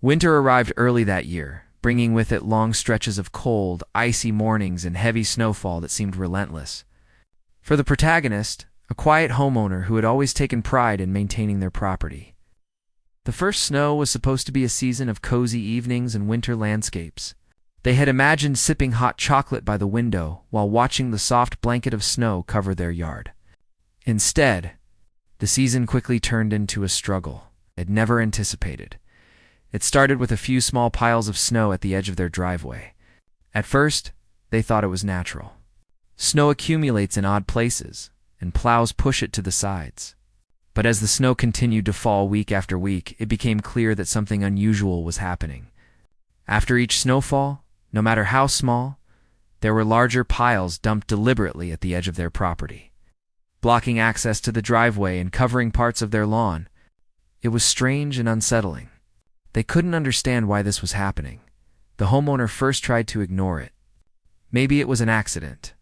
Winter arrived early that year, bringing with it long stretches of cold, icy mornings and heavy snowfall that seemed relentless. For the protagonist, a quiet homeowner who had always taken pride in maintaining their property. The first snow was supposed to be a season of cozy evenings and winter landscapes. They had imagined sipping hot chocolate by the window while watching the soft blanket of snow cover their yard. Instead, the season quickly turned into a struggle they'd never anticipated. It started with a few small piles of snow at the edge of their driveway. At first, they thought it was natural. Snow accumulates in odd places, and plows push it to the sides. But as the snow continued to fall week after week, it became clear that something unusual was happening. After each snowfall, no matter how small, there were larger piles dumped deliberately at the edge of their property, blocking access to the driveway and covering parts of their lawn. It was strange and unsettling. They couldn't understand why this was happening. The homeowner first tried to ignore it. Maybe it was an accident.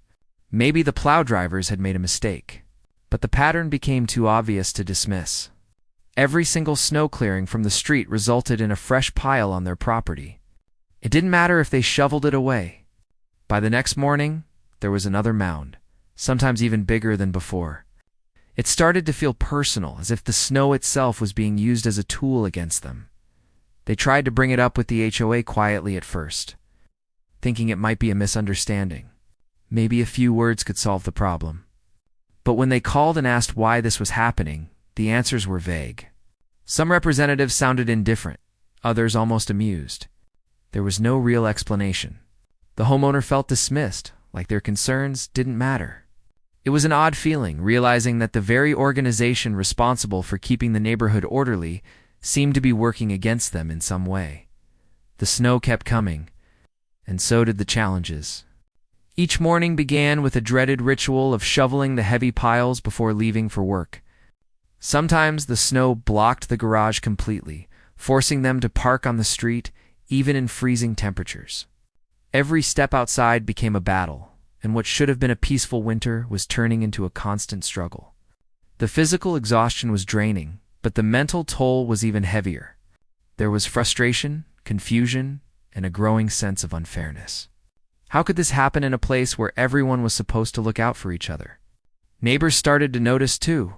Maybe the plow drivers had made a mistake. But the pattern became too obvious to dismiss. Every single snow clearing from the street resulted in a fresh pile on their property. It didn't matter if they shoveled it away. By the next morning, there was another mound, sometimes even bigger than before. It started to feel personal, as if the snow itself was being used as a tool against them. They tried to bring it up with the HOA quietly at first, thinking it might be a misunderstanding. Maybe a few words could solve the problem. But when they called and asked why this was happening, the answers were vague. Some representatives sounded indifferent, others almost amused. There was no real explanation. The homeowner felt dismissed, like their concerns didn't matter. It was an odd feeling, realizing that the very organization responsible for keeping the neighborhood orderly seemed to be working against them in some way. The snow kept coming, and so did the challenges. Each morning began with a dreaded ritual of shoveling the heavy piles before leaving for work. Sometimes the snow blocked the garage completely, forcing them to park on the street, even in freezing temperatures. Every step outside became a battle, and what should have been a peaceful winter was turning into a constant struggle. The physical exhaustion was draining, but the mental toll was even heavier. There was frustration, confusion, and a growing sense of unfairness. How could this happen in a place where everyone was supposed to look out for each other? Neighbors started to notice too.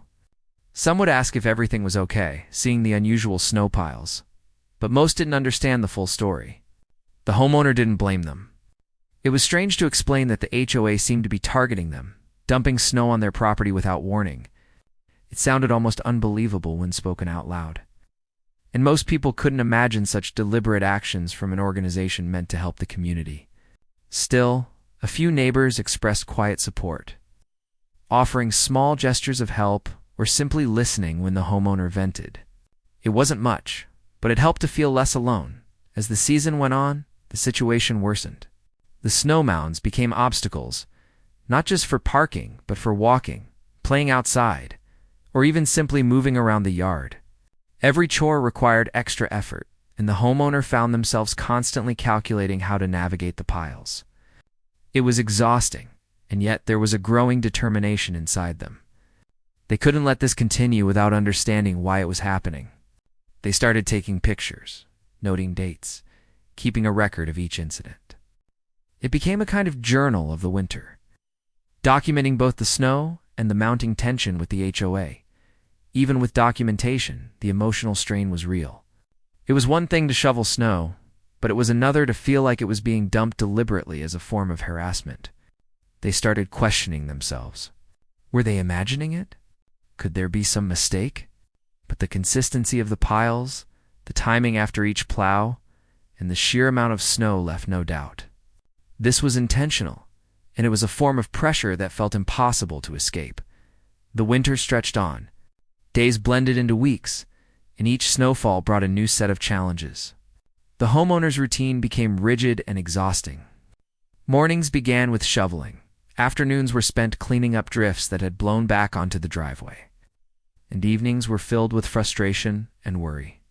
Some would ask if everything was okay, seeing the unusual snow piles. But most didn't understand the full story. The homeowner didn't blame them. It was strange to explain that the HOA seemed to be targeting them, dumping snow on their property without warning. It sounded almost unbelievable when spoken out loud. And most people couldn't imagine such deliberate actions from an organization meant to help the community. Still, a few neighbors expressed quiet support, offering small gestures of help or simply listening when the homeowner vented. It wasn't much, but it helped to feel less alone. As the season went on, the situation worsened. The snow mounds became obstacles, not just for parking, but for walking, playing outside, or even simply moving around the yard. Every chore required extra effort, and the homeowner found themselves constantly calculating how to navigate the piles. It was exhausting, and yet there was a growing determination inside them. They couldn't let this continue without understanding why it was happening. They started taking pictures, noting dates, keeping a record of each incident. It became a kind of journal of the winter, documenting both the snow and the mounting tension with the HOA. Even with documentation, the emotional strain was real. It was one thing to shovel snow, but it was another to feel like it was being dumped deliberately as a form of harassment. They started questioning themselves. Were they imagining it? Could there be some mistake? But the consistency of the piles, the timing after each plow, and the sheer amount of snow left no doubt. This was intentional, and it was a form of pressure that felt impossible to escape. The winter stretched on. Days blended into weeks, and each snowfall brought a new set of challenges. The homeowner's routine became rigid and exhausting. Mornings began with shoveling. Afternoons were spent cleaning up drifts that had blown back onto the driveway. And evenings were filled with frustration and worry.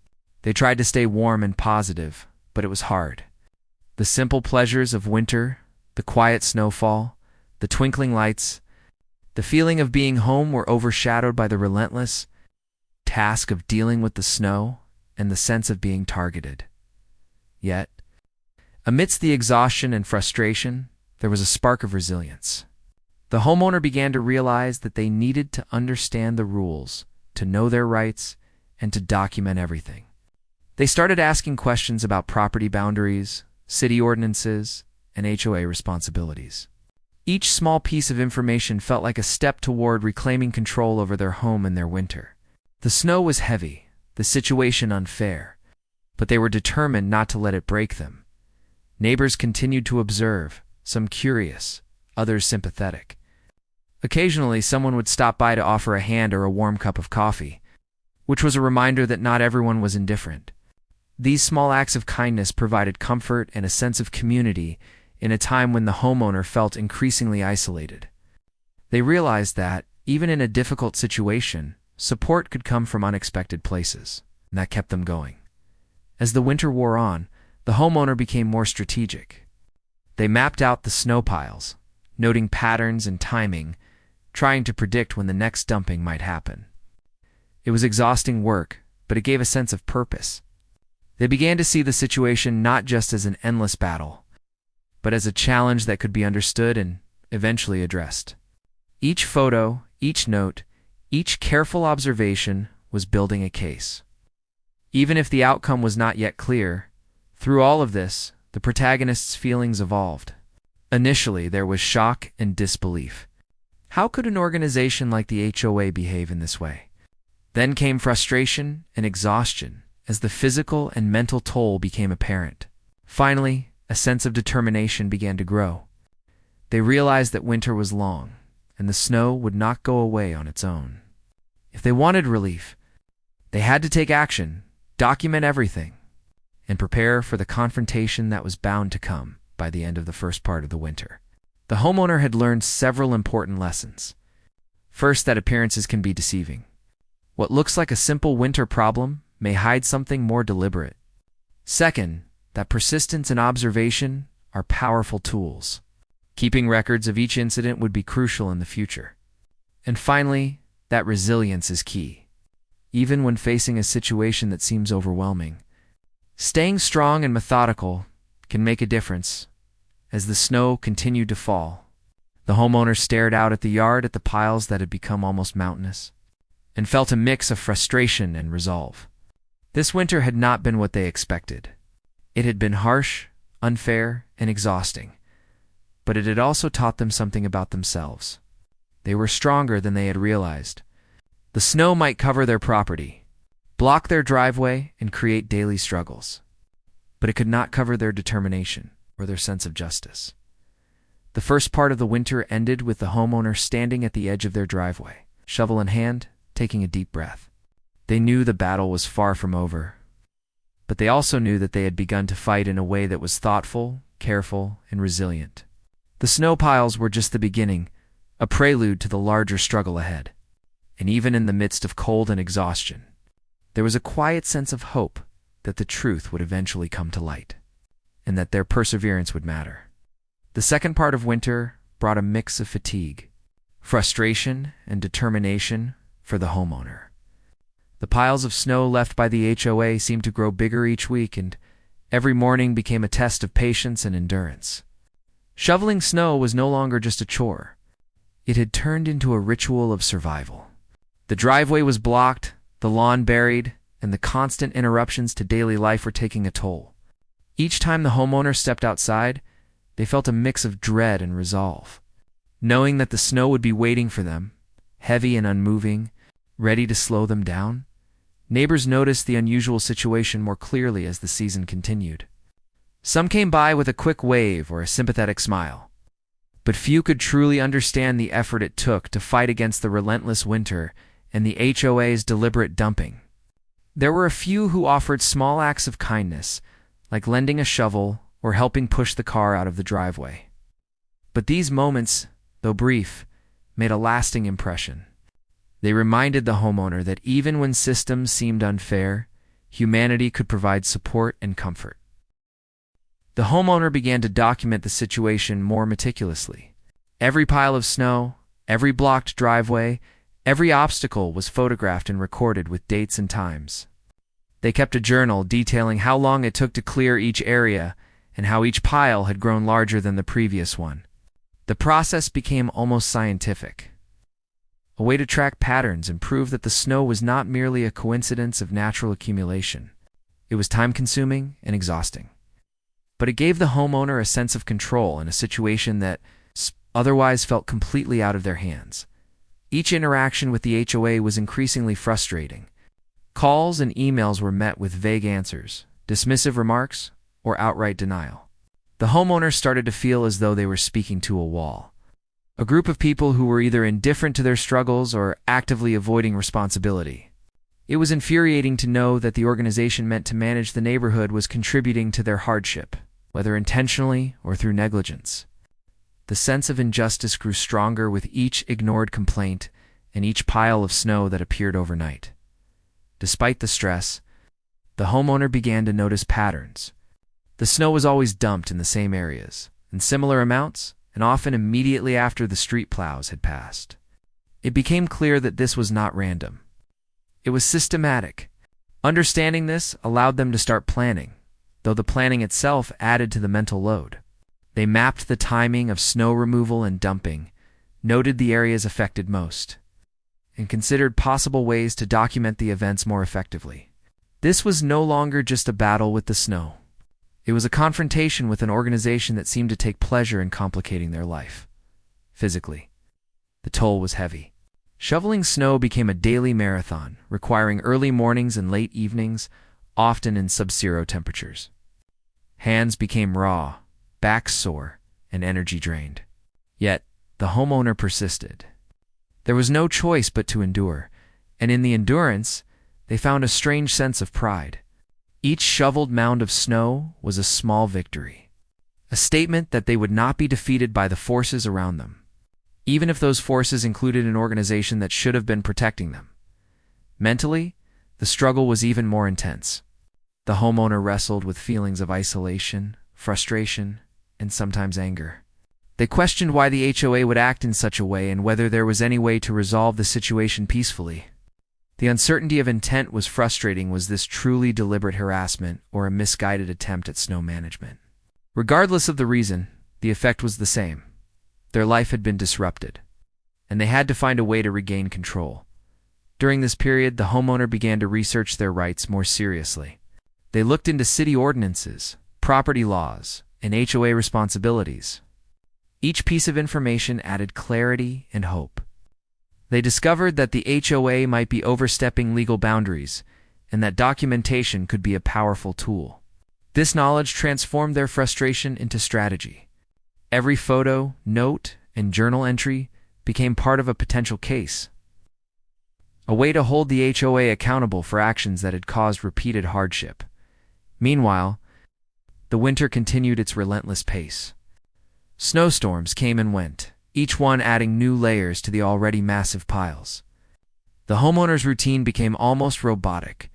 They tried to stay warm and positive, but it was hard. The simple pleasures of winter, the quiet snowfall, the twinkling lights, the feeling of being home were overshadowed by the relentless task of dealing with the snow and the sense of being targeted. Yet, amidst the exhaustion and frustration, there was a spark of resilience. The homeowner began to realize that they needed to understand the rules, to know their rights, and to document everything. They started asking questions about property boundaries, city ordinances, and HOA responsibilities. Each small piece of information felt like a step toward reclaiming control over their home and their winter. The snow was heavy, the situation unfair, but they were determined not to let it break them. Neighbors continued to observe, some curious, others sympathetic. Occasionally, someone would stop by to offer a hand or a warm cup of coffee, which was a reminder that not everyone was indifferent. These small acts of kindness provided comfort and a sense of community in a time when the homeowner felt increasingly isolated. They realized that, even in a difficult situation, support could come from unexpected places, and that kept them going. As the winter wore on, the homeowner became more strategic. They mapped out the snow piles, noting patterns and timing, trying to predict when the next dumping might happen. It was exhausting work, but it gave a sense of purpose. They began to see the situation not just as an endless battle, but as a challenge that could be understood and eventually addressed. Each photo, each note, each careful observation was building a case. Even if the outcome was not yet clear, through all of this, the protagonist's feelings evolved. Initially, there was shock and disbelief. How could an organization like the HOA behave in this way? Then came frustration and exhaustion as the physical and mental toll became apparent. Finally, a sense of determination began to grow. They realized that winter was long, and the snow would not go away on its own. If they wanted relief, they had to take action, document everything, and prepare for the confrontation that was bound to come by the end of the first part of the winter. The homeowner had learned several important lessons. First, that appearances can be deceiving. What looks like a simple winter problem may hide something more deliberate. Second, that persistence and observation are powerful tools. Keeping records of each incident would be crucial in the future. And finally, that resilience is key. Even when facing a situation that seems overwhelming, staying strong and methodical can make a difference. As the snow continued to fall, the homeowner stared out at the yard at the piles that had become almost mountainous, and felt a mix of frustration and resolve. This winter had not been what they expected. It had been harsh, unfair, and exhausting, but it had also taught them something about themselves. They were stronger than they had realized. The snow might cover their property, block their driveway, and create daily struggles, but it could not cover their determination or their sense of justice. The first part of the winter ended with the homeowner standing at the edge of their driveway, shovel in hand, taking a deep breath. They knew the battle was far from over, but they also knew that they had begun to fight in a way that was thoughtful, careful, and resilient. The snow piles were just the beginning, a prelude to the larger struggle ahead. And even in the midst of cold and exhaustion, there was a quiet sense of hope that the truth would eventually come to light, and that their perseverance would matter. The second part of winter brought a mix of fatigue, frustration, and determination for the homeowner. The piles of snow left by the HOA seemed to grow bigger each week, and every morning became a test of patience and endurance. Shoveling snow was no longer just a chore. It had turned into a ritual of survival. The driveway was blocked, the lawn buried, and the constant interruptions to daily life were taking a toll. Each time the homeowner stepped outside, they felt a mix of dread and resolve. Knowing that the snow would be waiting for them, heavy and unmoving, ready to slow them down, neighbors noticed the unusual situation more clearly as the season continued. Some came by with a quick wave or a sympathetic smile, but few could truly understand the effort it took to fight against the relentless winter and the HOA's deliberate dumping. There were a few who offered small acts of kindness, like lending a shovel or helping push the car out of the driveway. But these moments, though brief, made a lasting impression. They reminded the homeowner that even when systems seemed unfair, humanity could provide support and comfort. The homeowner began to document the situation more meticulously. Every pile of snow, every blocked driveway, every obstacle was photographed and recorded with dates and times. They kept a journal detailing how long it took to clear each area and how each pile had grown larger than the previous one. The process became almost scientific, a way to track patterns and prove that the snow was not merely a coincidence of natural accumulation. It was time-consuming and exhausting, but it gave the homeowner a sense of control in a situation that otherwise felt completely out of their hands. Each interaction with the HOA was increasingly frustrating. Calls and emails were met with vague answers, dismissive remarks, or outright denial. The homeowners started to feel as though they were speaking to a wall, a group of people who were either indifferent to their struggles or actively avoiding responsibility. It was infuriating to know that the organization meant to manage the neighborhood was contributing to their hardship, whether intentionally or through negligence. The sense of injustice grew stronger with each ignored complaint and each pile of snow that appeared overnight. Despite the stress, the homeowner began to notice patterns. The snow was always dumped in the same areas, in similar amounts, and often immediately after the street plows had passed. It became clear that this was not random. It was systematic. Understanding this allowed them to start planning, though the planning itself added to the mental load. They mapped the timing of snow removal and dumping, noted the areas affected most, and considered possible ways to document the events more effectively. This was no longer just a battle with the snow. It was a confrontation with an organization that seemed to take pleasure in complicating their life. Physically, the toll was heavy. Shoveling snow became a daily marathon, requiring early mornings and late evenings, often in sub-zero temperatures. Hands became raw, backs sore, and energy drained. Yet, the homeowner persisted. There was no choice but to endure, and in the endurance, they found a strange sense of pride. Each shoveled mound of snow was a small victory, a statement that they would not be defeated by the forces around them, even if those forces included an organization that should have been protecting them. Mentally, the struggle was even more intense. The homeowner wrestled with feelings of isolation, frustration, and sometimes anger. They questioned why the HOA would act in such a way and whether there was any way to resolve the situation peacefully. The uncertainty of intent was frustrating. Was this truly deliberate harassment or a misguided attempt at snow management? Regardless of the reason, the effect was the same. Their life had been disrupted, and they had to find a way to regain control. During this period, the homeowner began to research their rights more seriously. They looked into city ordinances, property laws, and HOA responsibilities. Each piece of information added clarity and hope. They discovered that the HOA might be overstepping legal boundaries, and that documentation could be a powerful tool. This knowledge transformed their frustration into strategy. Every photo, note, and journal entry became part of a potential case, a way to hold the HOA accountable for actions that had caused repeated hardship. Meanwhile, the winter continued its relentless pace. Snowstorms came and went, each one adding new layers to the already massive piles. The homeowner's routine became almost robotic.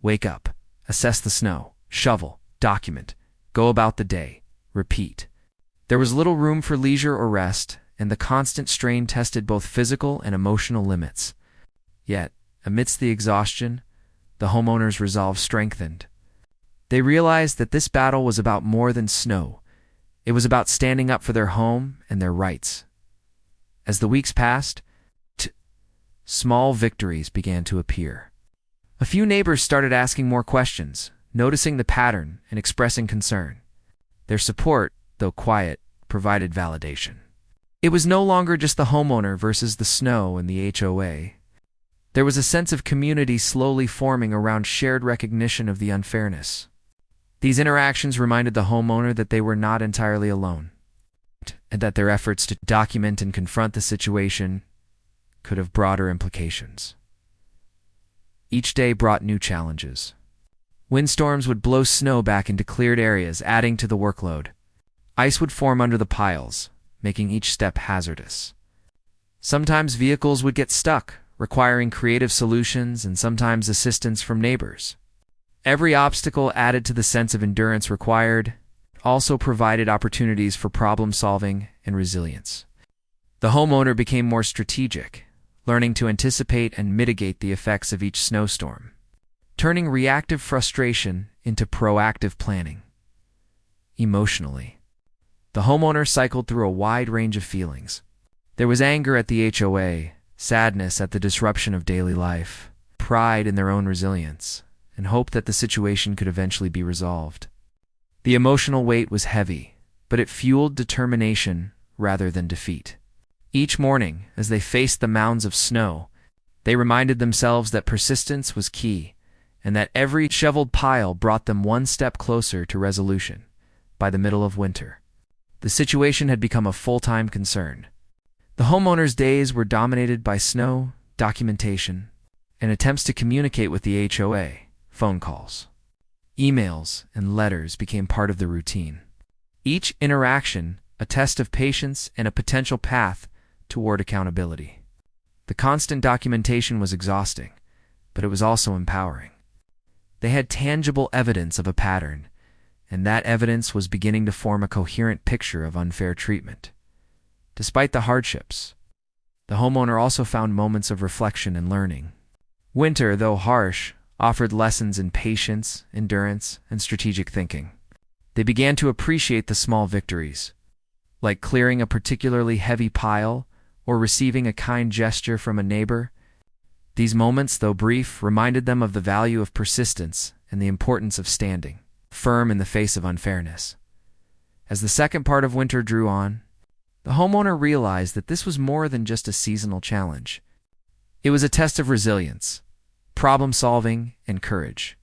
Wake up, assess the snow, shovel, document, go about the day, repeat. There was little room for leisure or rest, and the constant strain tested both physical and emotional limits. Yet, amidst the exhaustion, the homeowner's resolve strengthened. They realized that this battle was about more than snow. It was about standing up for their home and their rights. As the weeks passed, small victories began to appear. A few neighbors started asking more questions, noticing the pattern and expressing concern. Their support, though quiet, provided validation. It was no longer just the homeowner versus the snow and the HOA. There was a sense of community slowly forming around shared recognition of the unfairness. These interactions reminded the homeowner that they were not entirely alone, and that their efforts to document and confront the situation could have broader implications. Each day brought new challenges. Windstorms would blow snow back into cleared areas, adding to the workload. Ice would form under the piles, making each step hazardous. Sometimes vehicles would get stuck, requiring creative solutions and sometimes assistance from neighbors. Every obstacle added to the sense of endurance required, also provided opportunities for problem-solving and resilience. The homeowner became more strategic, learning to anticipate and mitigate the effects of each snowstorm. turning reactive frustration into proactive planning. Emotionally, the homeowner cycled through a wide range of feelings. There was anger at the HOA, sadness at the disruption of daily life, pride in their own resilience, and hope that the situation could eventually be resolved. The emotional weight was heavy, but it fueled determination rather than defeat. Each morning, as they faced the mounds of snow, they reminded themselves that persistence was key, and that every shoveled pile brought them one step closer to resolution. By the middle of winter, the situation had become a full-time concern. The homeowner's days were dominated by snow, documentation, and attempts to communicate with the HOA. Phone calls, emails, and letters became part of the routine. Each interaction a test of patience and a potential path toward accountability. The constant documentation was exhausting, but it was also empowering. They had tangible evidence of a pattern, and that evidence was beginning to form a coherent picture of unfair treatment. Despite the hardships, the homeowner also found moments of reflection and learning. Winter, though harsh, offered lessons in patience, endurance, and strategic thinking. They began to appreciate the small victories, like clearing a particularly heavy pile or receiving a kind gesture from a neighbor. These moments, though brief, reminded them of the value of persistence and the importance of standing firm in the face of unfairness. As the second part of winter drew on, the homeowner realized that this was more than just a seasonal challenge. It was a test of resilience, problem-solving, and courage.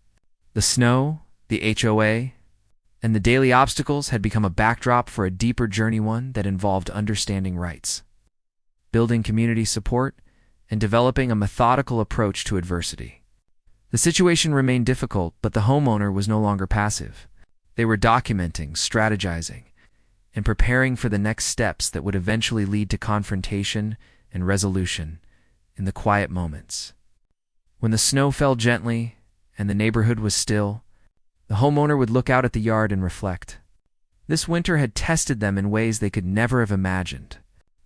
The snow, the HOA, and the daily obstacles had become a backdrop for a deeper journey, one that involved understanding rights, building community support, and developing a methodical approach to adversity. The situation remained difficult, but the homeowner was no longer passive. They were documenting, strategizing, and preparing for the next steps that would eventually lead to confrontation and resolution in the quiet moments. When the snow fell gently and the neighborhood was still, the homeowner would look out at the yard and reflect. This winter had tested them in ways they could never have imagined.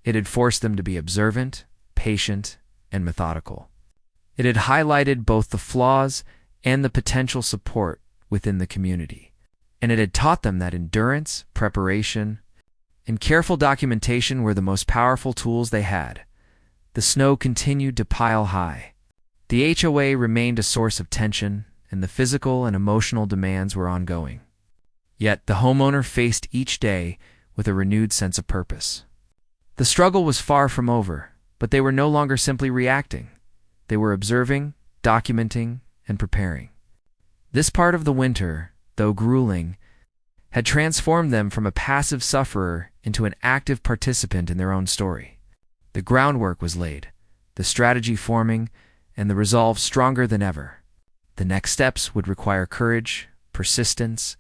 It had forced them to be observant, patient, and methodical. It had highlighted both the flaws and the potential support within the community. And it had taught them that endurance, preparation, and careful documentation were the most powerful tools they had. The snow continued to pile high. The HOA remained a source of tension, and the physical and emotional demands were ongoing. Yet the homeowner faced each day with a renewed sense of purpose. The struggle was far from over, but they were no longer simply reacting. They were observing, documenting, and preparing. This part of the winter, though grueling, had transformed them from a passive sufferer into an active participant in their own story. The groundwork was laid, the strategy forming, and the resolve stronger than ever. The next steps would require courage, persistence,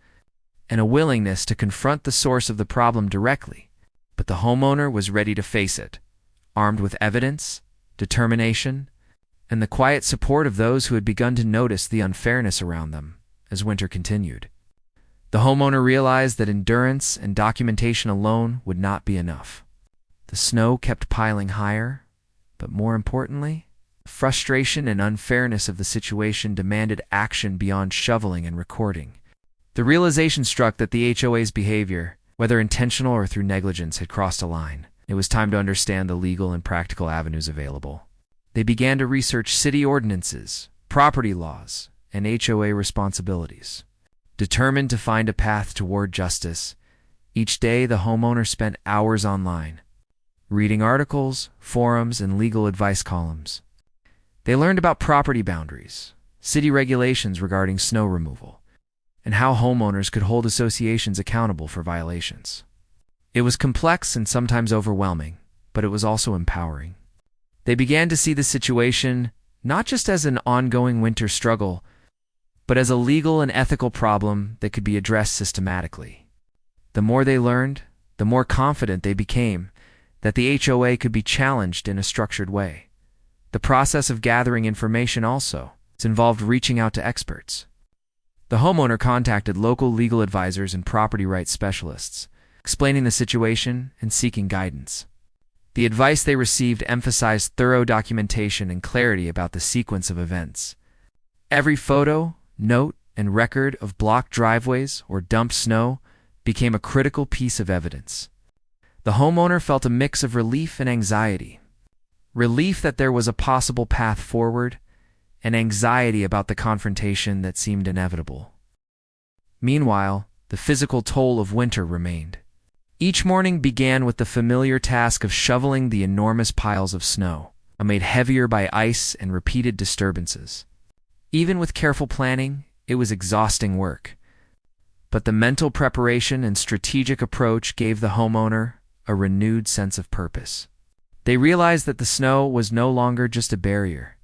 and a willingness to confront the source of the problem directly. But the homeowner was ready to face it, armed with evidence, determination, and the quiet support of those who had begun to notice the unfairness around them as winter continued. The homeowner realized that endurance and documentation alone would not be enough. The snow kept piling higher, but more importantly, the frustration and unfairness of the situation demanded action beyond shoveling and recording. The realization struck that the HOA's behavior, whether intentional or through negligence, had crossed a line. It was time to understand the legal and practical avenues available. They began to research city ordinances, property laws, and HOA responsibilities. Determined to find a path toward justice, each day the homeowner spent hours online, reading articles, forums, and legal advice columns. They learned about property boundaries, city regulations regarding snow removal, and how homeowners could hold associations accountable for violations. It was complex and sometimes overwhelming, but it was also empowering. They began to see the situation not just as an ongoing winter struggle, but as a legal and ethical problem that could be addressed systematically. The more they learned, the more confident they became that the HOA could be challenged in a structured way. The process of gathering information also involved reaching out to experts. The homeowner contacted local legal advisors and property rights specialists, explaining the situation and seeking guidance. The advice they received emphasized thorough documentation and clarity about the sequence of events. Every photo, note, and record of blocked driveways or dumped snow became a critical piece of evidence. The homeowner felt a mix of relief and anxiety. Relief that there was a possible path forward, and anxiety about the confrontation that seemed inevitable. Meanwhile, the physical toll of winter remained. Each morning began with the familiar task of shoveling the enormous piles of snow, made heavier by ice and repeated disturbances. Even with careful planning, it was exhausting work. But the mental preparation and strategic approach gave the homeowner a renewed sense of purpose. They realized that the snow was no longer just a barrier.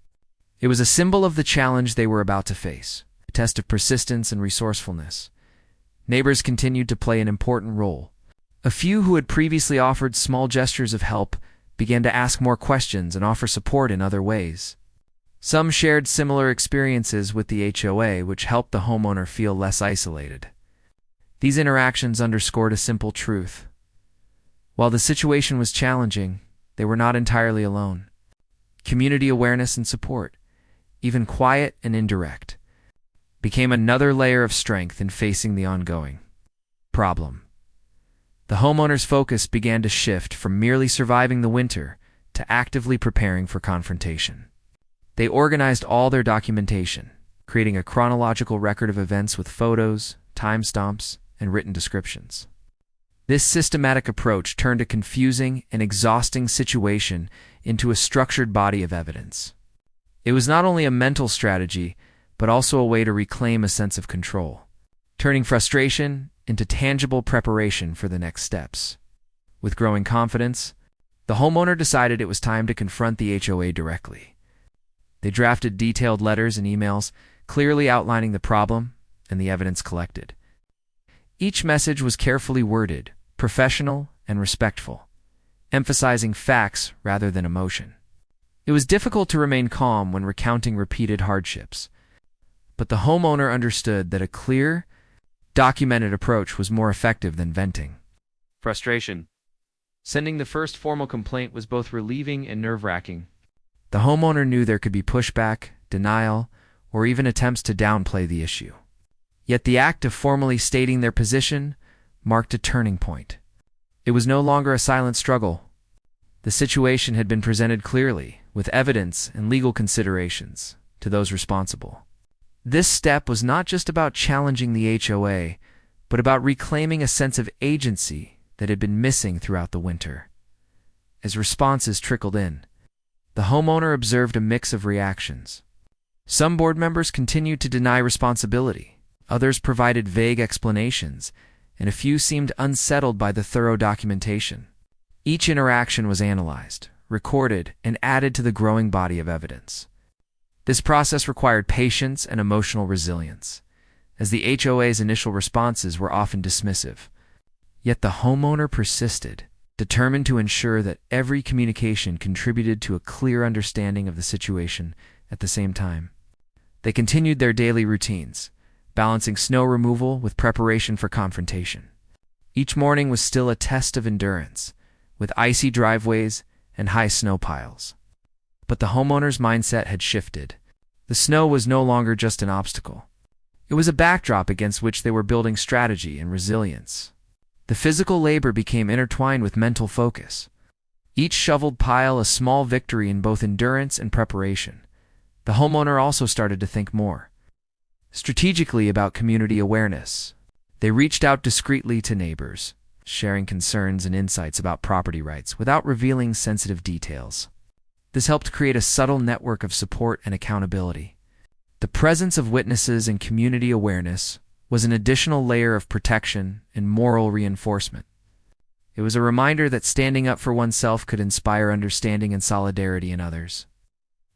It was a symbol of the challenge they were about to face, a test of persistence and resourcefulness. Neighbors continued to play an important role. A few who had previously offered small gestures of help began to ask more questions and offer support in other ways. Some shared similar experiences with the HOA, which helped the homeowner feel less isolated. These interactions underscored a simple truth. While the situation was challenging, they were not entirely alone. Community awareness and support, even quiet and indirect, became another layer of strength in facing the ongoing problem. The homeowner's focus began to shift from merely surviving the winter to actively preparing for confrontation. They organized all their documentation, creating a chronological record of events with photos, timestamps, and written descriptions. This systematic approach turned a confusing and exhausting situation into a structured body of evidence. It was not only a mental strategy, but also a way to reclaim a sense of control, turning frustration into tangible preparation for the next steps. With growing confidence, the homeowner decided it was time to confront the HOA directly. They drafted detailed letters and emails, clearly outlining the problem and the evidence collected. Each message was carefully worded, professional and respectful, emphasizing facts rather than emotion. It was difficult to remain calm when recounting repeated hardships, but the homeowner understood that a clear, documented approach was more effective than venting frustration. Sending the first formal complaint was both relieving and nerve-wracking. The homeowner knew there could be pushback, denial, or even attempts to downplay the issue. Yet the act of formally stating their position marked a turning point. It was no longer a silent struggle. The situation had been presented clearly, with evidence and legal considerations, to those responsible. This step was not just about challenging the HOA, but about reclaiming a sense of agency that had been missing throughout the winter. As responses trickled in, the homeowner observed a mix of reactions. Some board members continued to deny responsibility, others provided vague explanations, and a few seemed unsettled by the thorough documentation. Each interaction was analyzed, recorded, and added to the growing body of evidence. This process required patience and emotional resilience, as the HOA's initial responses were often dismissive. Yet the homeowner persisted, determined to ensure that every communication contributed to a clear understanding of the situation at the same time. They continued their daily routines, balancing snow removal with preparation for confrontation. Each morning was still a test of endurance, with icy driveways and high snow piles. But the homeowner's mindset had shifted. The snow was no longer just an obstacle. It was a backdrop against which they were building strategy and resilience. The physical labor became intertwined with mental focus. Each shoveled pile a small victory in both endurance and preparation. The homeowner also started to think more strategically about community awareness. They reached out discreetly to neighbors, sharing concerns and insights about property rights without revealing sensitive details. This helped create a subtle network of support and accountability. The presence of witnesses and community awareness was an additional layer of protection and moral reinforcement. It was a reminder that standing up for oneself could inspire understanding and solidarity in others.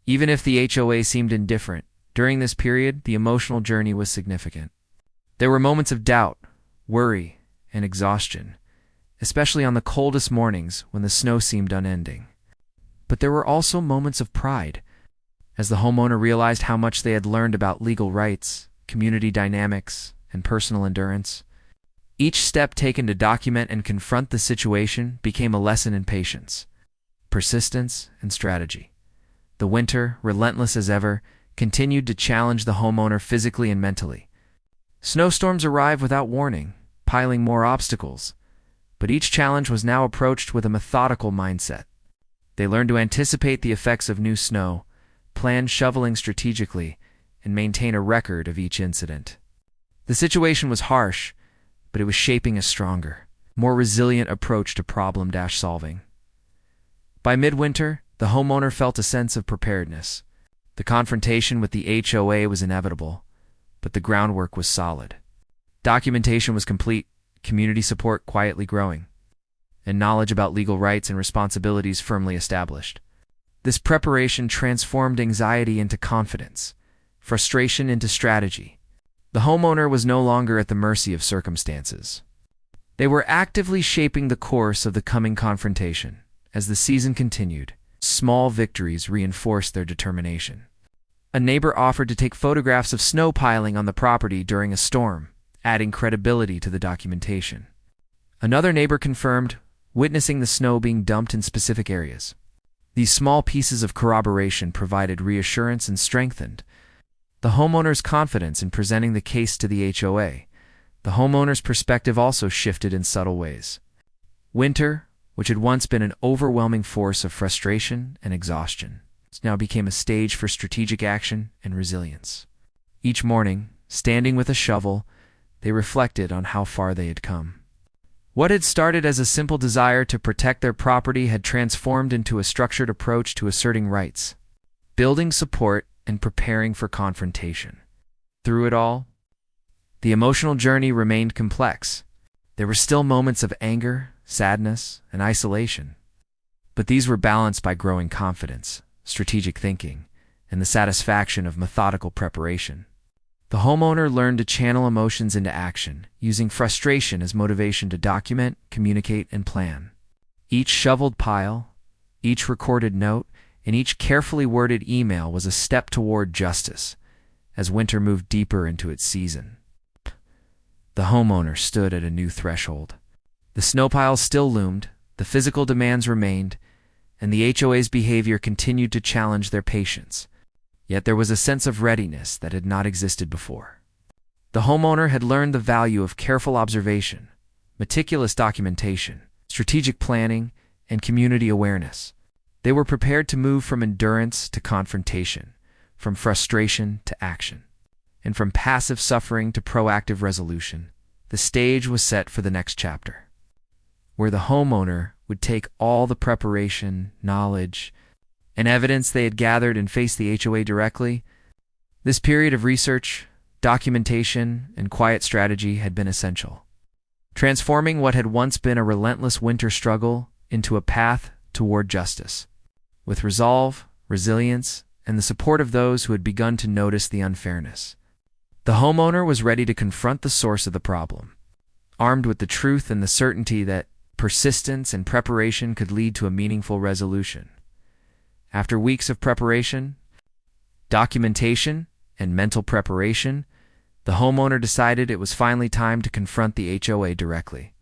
Even if the HOA seemed indifferent, during this period, the emotional journey was significant. There were moments of doubt, worry, and exhaustion, especially on the coldest mornings when the snow seemed unending. But there were also moments of pride, as the homeowner realized how much they had learned about legal rights, community dynamics, and personal endurance. Each step taken to document and confront the situation became a lesson in patience, persistence, and strategy. The winter, relentless as ever, continued to challenge the homeowner physically and mentally. Snowstorms arrived without warning, piling more obstacles, but each challenge was now approached with a methodical mindset. They learned to anticipate the effects of new snow, plan shoveling strategically, and maintain a record of each incident. The situation was harsh, but it was shaping a stronger, more resilient approach to problem-solving. By midwinter, the homeowner felt a sense of preparedness. The confrontation with the HOA was inevitable, but the groundwork was solid. Documentation was complete, community support quietly growing, and knowledge about legal rights and responsibilities firmly established. This preparation transformed anxiety into confidence, frustration into strategy. The homeowner was no longer at the mercy of circumstances. They were actively shaping the course of the coming confrontation. As the season continued, small victories reinforced their determination. A neighbor offered to take photographs of snow piling on the property during a storm, adding credibility to the documentation. Another neighbor confirmed witnessing the snow being dumped in specific areas. These small pieces of corroboration provided reassurance and strengthened the homeowner's confidence in presenting the case to the HOA. The homeowner's perspective also shifted in subtle ways. Winter, which had once been an overwhelming force of frustration and exhaustion, now became a stage for strategic action and resilience. Each morning, standing with a shovel, they reflected on how far they had come. What had started as a simple desire to protect their property had transformed into a structured approach to asserting rights, building support, and preparing for confrontation. Through it all, the emotional journey remained complex. There were still moments of anger, sadness, and isolation, but these were balanced by growing confidence, strategic thinking, and the satisfaction of methodical preparation. The homeowner learned to channel emotions into action, using frustration as motivation to document, communicate, and plan. Each shoveled pile, each recorded note, and each carefully worded email was a step toward justice as winter moved deeper into its season. The homeowner stood at a new threshold. The snow piles still loomed, the physical demands remained, and the HOA's behavior continued to challenge their patience. Yet there was a sense of readiness that had not existed before. The homeowner had learned the value of careful observation, meticulous documentation, strategic planning, and community awareness. They were prepared to move from endurance to confrontation, from frustration to action, and from passive suffering to proactive resolution. The stage was set for the next chapter, where the homeowner would take all the preparation, knowledge, and evidence they had gathered and face the HOA directly. This period of research, documentation, and quiet strategy had been essential, transforming what had once been a relentless winter struggle into a path toward justice. With resolve, resilience, and the support of those who had begun to notice the unfairness, the homeowner was ready to confront the source of the problem, armed with the truth and the certainty that persistence and preparation could lead to a meaningful resolution. After weeks of preparation, documentation, and mental preparation, the homeowner decided it was finally time to confront the HOA directly.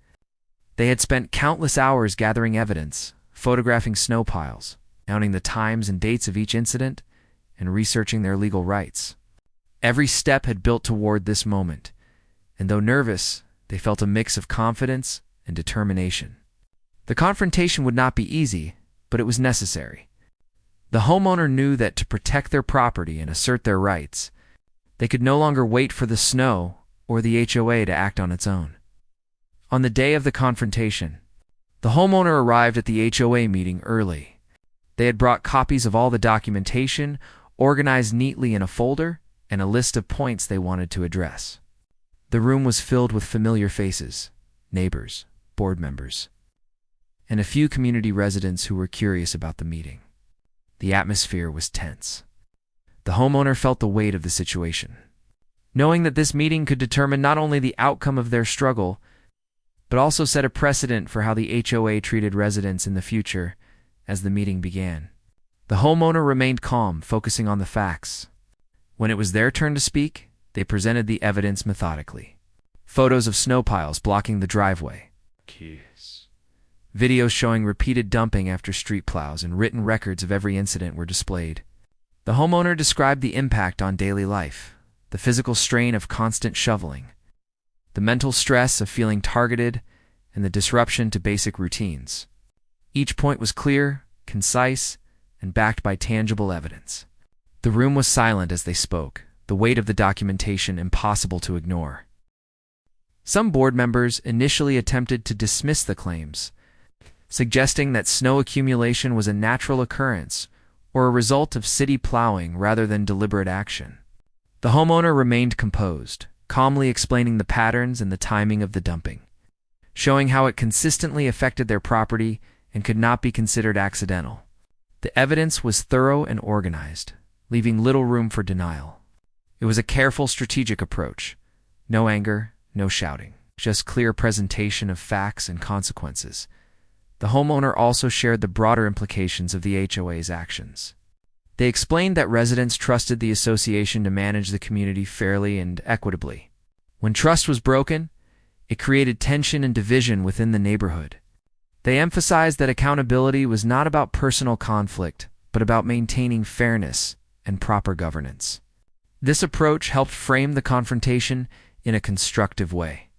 They had spent countless hours gathering evidence, photographing snow piles, counting the times and dates of each incident, and researching their legal rights. Every step had built toward this moment, and though nervous, they felt a mix of confidence and determination. The confrontation would not be easy, but it was necessary. The homeowner knew that to protect their property and assert their rights, they could no longer wait for the snow or the HOA to act on its own. On the day of the confrontation, the homeowner arrived at the HOA meeting early. They had brought copies of all the documentation, organized neatly in a folder, and a list of points they wanted to address. The room was filled with familiar faces, neighbors, board members, and a few community residents who were curious about the meeting. The atmosphere was tense. The homeowner felt the weight of the situation, knowing that this meeting could determine not only the outcome of their struggle, but also set a precedent for how the HOA treated residents in the future. As the meeting began, the homeowner remained calm, focusing on the facts. When it was their turn to speak, they presented the evidence methodically. Photos of snow piles blocking the driveway, videos showing repeated dumping after street plows, and written records of every incident were displayed. The homeowner described the impact on daily life, the physical strain of constant shoveling, the mental stress of feeling targeted, and the disruption to basic routines. Each point was clear, concise, and backed by tangible evidence. The room was silent as they spoke, the weight of the documentation impossible to ignore. Some board members initially attempted to dismiss the claims, suggesting that snow accumulation was a natural occurrence or a result of city plowing rather than deliberate action. The homeowner remained composed, calmly explaining the patterns and the timing of the dumping, showing how it consistently affected their property and could not be considered accidental. The evidence was thorough and organized, leaving little room for denial. It was a careful, strategic approach. No anger, no shouting, just clear presentation of facts and consequences. The homeowner also shared the broader implications of the HOA's actions. They explained that residents trusted the association to manage the community fairly and equitably. When trust was broken, it created tension and division within the neighborhood. They emphasized that accountability was not about personal conflict, but about maintaining fairness and proper governance. This approach helped frame the confrontation in a constructive way,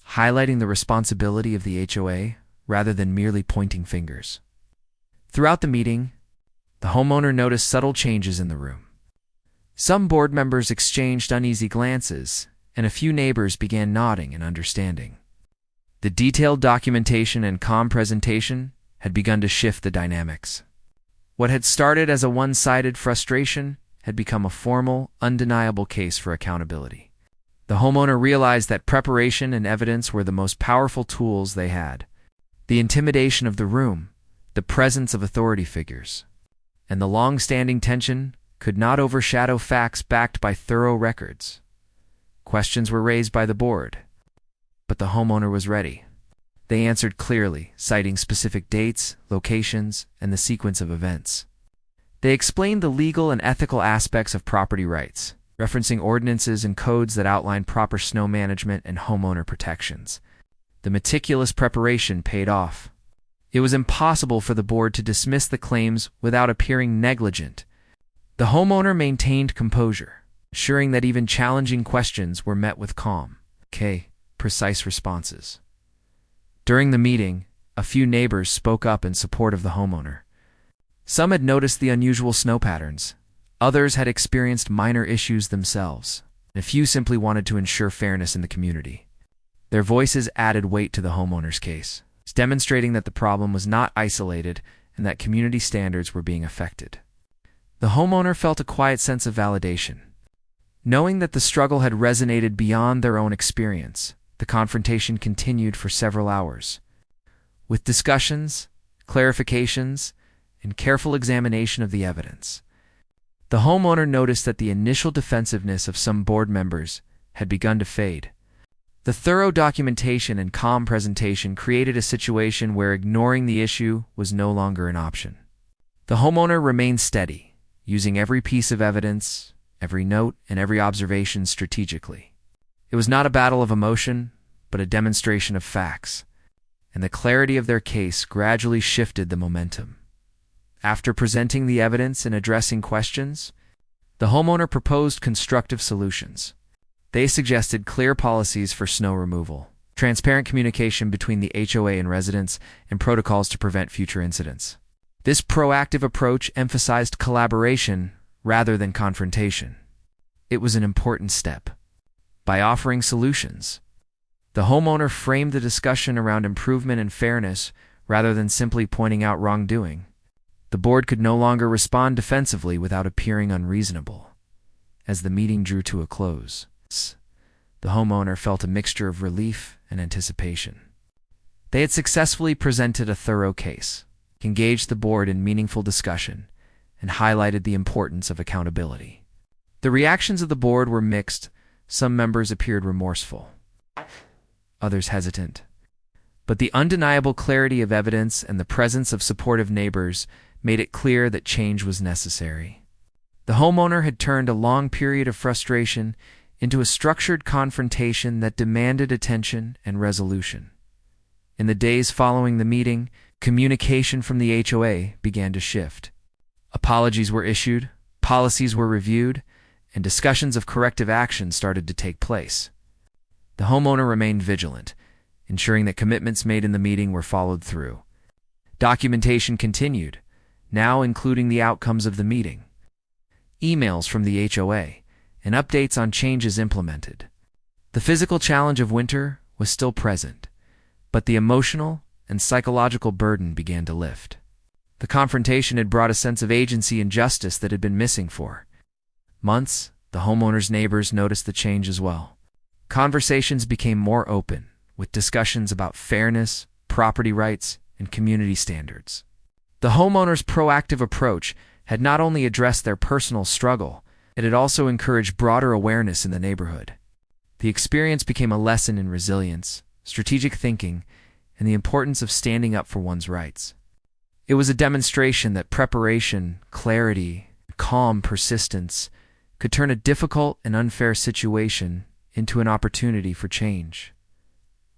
highlighting the responsibility of the HOA rather than merely pointing fingers. Throughout the meeting, the homeowner noticed subtle changes in the room. Some board members exchanged uneasy glances, and a few neighbors began nodding and understanding. The detailed documentation and calm presentation had begun to shift the dynamics. What had started as a one-sided frustration had become a formal, undeniable case for accountability. The homeowner realized that preparation and evidence were the most powerful tools they had. The intimidation of the room, the presence of authority figures, and the long-standing tension could not overshadow facts backed by thorough records. Questions were raised by the board, but the homeowner was ready. They answered clearly, citing specific dates, locations, and the sequence of events. They explained the legal and ethical aspects of property rights, referencing ordinances and codes that outline proper snow management and homeowner protections. The meticulous preparation paid off. It was impossible for the board to dismiss the claims without appearing negligent. The homeowner maintained composure, assuring that even challenging questions were met with calm, precise responses. During the meeting, a few neighbors spoke up in support of the homeowner. Some had noticed the unusual snow patterns. Others had experienced minor issues themselves. And a few simply wanted to ensure fairness in the community. Their voices added weight to the homeowner's case, demonstrating that the problem was not isolated and that community standards were being affected. The homeowner felt a quiet sense of validation. Knowing that the struggle had resonated beyond their own experience, the confrontation continued for several hours. With discussions, clarifications, and careful examination of the evidence, the homeowner noticed that the initial defensiveness of some board members had begun to fade. The thorough documentation and calm presentation created a situation where ignoring the issue was no longer an option. The homeowner remained steady, using every piece of evidence, every note, and every observation strategically. It was not a battle of emotion, but a demonstration of facts, and the clarity of their case gradually shifted the momentum. After presenting the evidence and addressing questions, the homeowner proposed constructive solutions. They suggested clear policies for snow removal, transparent communication between the HOA and residents, and protocols to prevent future incidents. This proactive approach emphasized collaboration rather than confrontation. It was an important step. By offering solutions, the homeowner framed the discussion around improvement and fairness rather than simply pointing out wrongdoing. The board could no longer respond defensively without appearing unreasonable. As the meeting drew to a close, the homeowner felt a mixture of relief and anticipation. They had successfully presented a thorough case, engaged the board in meaningful discussion, and highlighted the importance of accountability. The reactions of the board were mixed. Some members appeared remorseful, others hesitant. But the undeniable clarity of evidence and the presence of supportive neighbors made it clear that change was necessary. The homeowner had turned a long period of frustration into a structured confrontation that demanded attention and resolution. In the days following the meeting, communication from the HOA began to shift. Apologies were issued, Policies were reviewed, and discussions of corrective action started to take place. The homeowner remained vigilant, ensuring that commitments made in the meeting were followed through. Documentation continued, now including the outcomes of the meeting, emails from the HOA, and updates on changes implemented. The physical challenge of winter was still present, but the emotional and psychological burden began to lift. The confrontation had brought a sense of agency and justice that had been missing for months. The homeowner's neighbors noticed the change as well. Conversations became more open, with discussions about fairness, property rights, and community standards. The homeowner's proactive approach had not only addressed their personal struggle, it had also encouraged broader awareness in the neighborhood. The experience became a lesson in resilience, strategic thinking, and the importance of standing up for one's rights. It was a demonstration that preparation, clarity, and calm persistence could turn a difficult and unfair situation into an opportunity for change.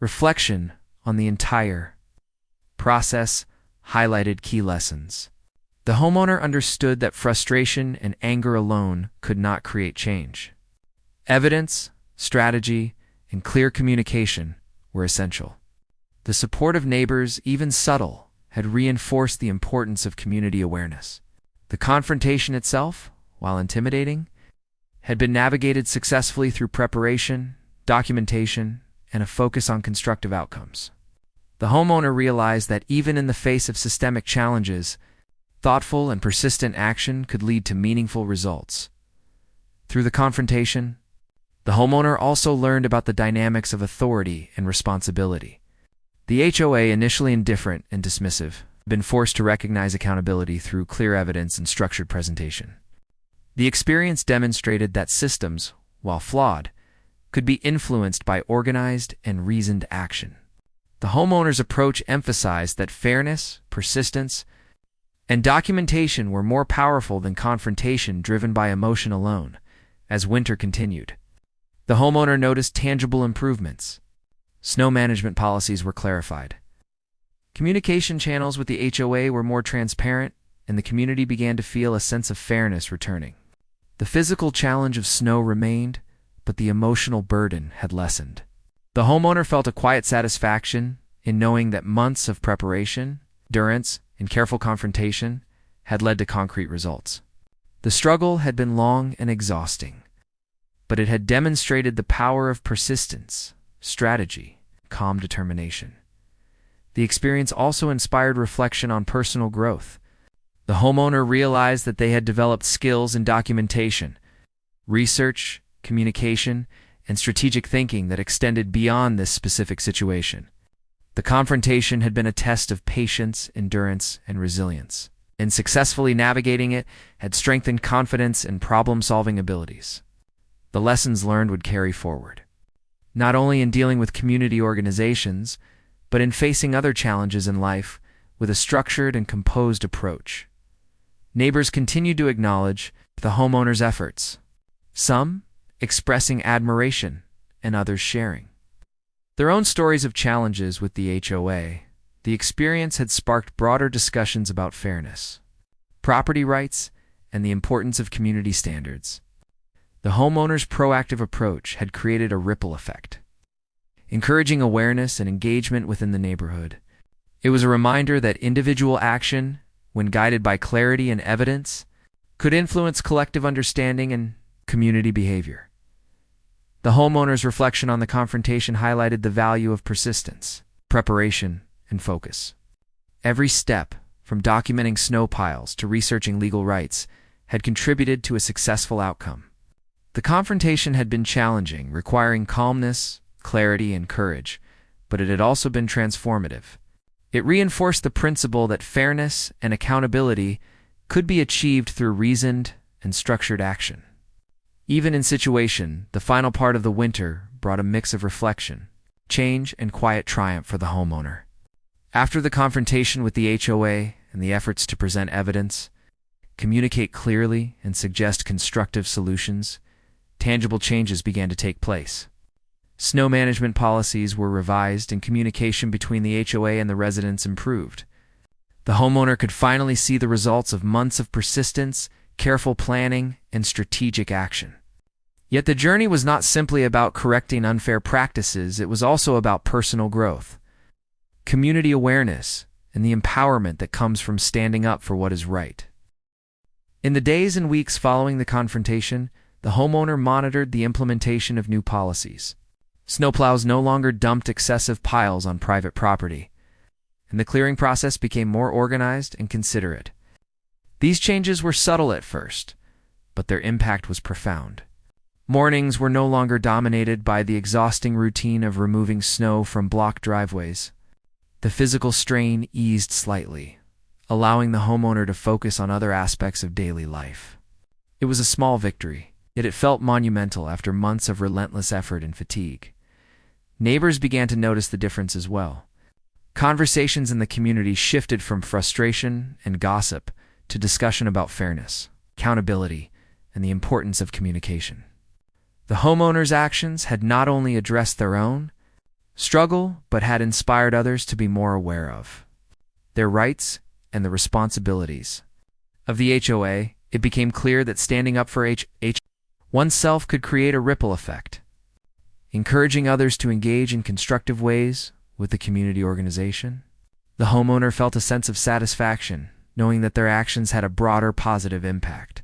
Reflection on the entire process highlighted key lessons. The homeowner understood that frustration and anger alone could not create change. Evidence, strategy, and clear communication were essential. The support of neighbors, even subtle, had reinforced the importance of community awareness. The confrontation itself, while intimidating, had been navigated successfully through preparation, documentation, and a focus on constructive outcomes. The homeowner realized that even in the face of systemic challenges, thoughtful and persistent action could lead to meaningful results. Through the confrontation, the homeowner also learned about the dynamics of authority and responsibility. The HOA, initially indifferent and dismissive, had been forced to recognize accountability through clear evidence and structured presentation. The experience demonstrated that systems, while flawed, could be influenced by organized and reasoned action. The homeowner's approach emphasized that fairness, persistence, and documentation were more powerful than confrontation driven by emotion alone. As winter continued, the homeowner noticed tangible improvements. Snow management policies were clarified. Communication channels with the HOA were more transparent, and the community began to feel a sense of fairness returning. The physical challenge of snow remained, but the emotional burden had lessened. The homeowner felt a quiet satisfaction in knowing that months of preparation, endurance, and careful confrontation had led to concrete results. The struggle had been long and exhausting, but it had demonstrated the power of persistence, strategy, and calm determination. The experience also inspired reflection on personal growth. The homeowner realized that they had developed skills in documentation, research, communication, and strategic thinking that extended beyond this specific situation. The confrontation had been a test of patience, endurance, and resilience, and successfully navigating it had strengthened confidence and problem-solving abilities. The lessons learned would carry forward, not only in dealing with community organizations, but in facing other challenges in life with a structured and composed approach. Neighbors continued to acknowledge the homeowner's efforts, some expressing admiration and others sharing their own stories of challenges with the HOA. The experience had sparked broader discussions about fairness, property rights, and the importance of community standards. The homeowner's proactive approach had created a ripple effect, encouraging awareness and engagement within the neighborhood. It was a reminder that individual action, when guided by clarity and evidence, could influence collective understanding and community behavior. The homeowner's reflection on the confrontation highlighted the value of persistence, preparation, and focus. Every step, from documenting snow piles to researching legal rights, had contributed to a successful outcome. The confrontation had been challenging, requiring calmness, clarity, and courage, but it had also been transformative. It reinforced the principle that fairness and accountability could be achieved through reasoned and structured action. Even in situation, the final part of the winter brought a mix of reflection, change, and quiet triumph for the homeowner. After the confrontation with the HOA and the efforts to present evidence, communicate clearly, and suggest constructive solutions, tangible changes began to take place. Snow management policies were revised and communication between the HOA and the residents improved. The homeowner could finally see the results of months of persistence, careful planning, and strategic action. Yet the journey was not simply about correcting unfair practices, it was also about personal growth, community awareness, and the empowerment that comes from standing up for what is right. In the days and weeks following the confrontation, the homeowner monitored the implementation of new policies. Snowplows no longer dumped excessive piles on private property, and the clearing process became more organized and considerate. These changes were subtle at first, but their impact was profound. Mornings were no longer dominated by the exhausting routine of removing snow from blocked driveways. The physical strain eased slightly, allowing the homeowner to focus on other aspects of daily life. It was a small victory, yet it felt monumental after months of relentless effort and fatigue. Neighbors began to notice the difference as well. Conversations in the community shifted from frustration and gossip to discussion about fairness, accountability, and the importance of communication. The homeowners' actions had not only addressed their own struggle, but had inspired others to be more aware of their rights and the responsibilities of the HOA. It became clear that standing up for oneself could create a ripple effect, encouraging others to engage in constructive ways with the community organization. The homeowner felt a sense of satisfaction, knowing that their actions had a broader positive impact.